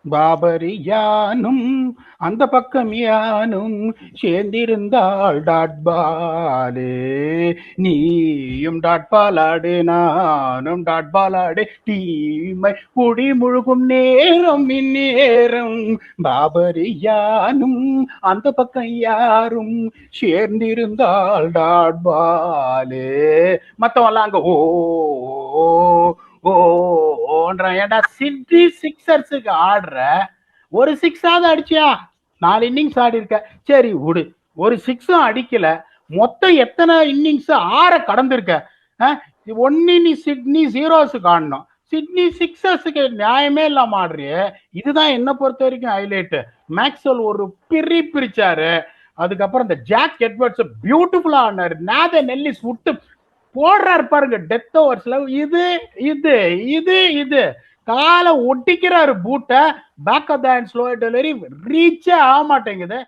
பாபரி யானும் அந்த பக்கம் யானும் சேர்ந்திருந்தாள் டாட்பாலே, நீயும் டாட்பாலாடு நானும் டாட்பாலாடு, தீமை குடி முழுகும் நேரம் இந்நேரம். பாபரி யானும் அந்த பக்கம் யாரும் சேர்ந்திருந்தாள் டாட்பாலே. மத்தவெல்லாம் அங்க ஓ ஓன்ற. ஏன்டா சிட்டி சிக்ஸர்ஸுக்கு ஆடுற, ஒரு சிக்ஸாவது அடிச்சியா? 4 இன்னிங்ஸ் ஆடி இருக்க, சரி விடு. ஒரு சிக்ஸும் அடிக்கல, மொத்தம் எத்தனை இன்னிங்ஸ் 6 கடந்திருக்க. ஒன்னு நீ சிட்னி ஜீரோஸுக்கு ஆடணும், சிட்னி சிக்ஸர்ஸுக்கு நியாயமே இல்லாம ஆடுறியே. இதுதான் என்ன பொறுத்த வரைக்கும் ஹைலைட். மேக்ஸ்வெல் ஒரு பிரிச்சாரு. அதுக்கப்புறம் இந்த ஜாக் எட்வர்ட்ஸ் பியூட்டிஃபுல்லா ஆடினாரு. நேதன் எல்லிஸ் விட்டு போடுறாரு பாருங்க டெத் ஓவர்ஸ்ல. இது இது இது இது காலை ஒட்டிக்கிறாரு பூட்டை. Back of the hand slow delivery ரீச்சே ஆக மாட்டேங்குது.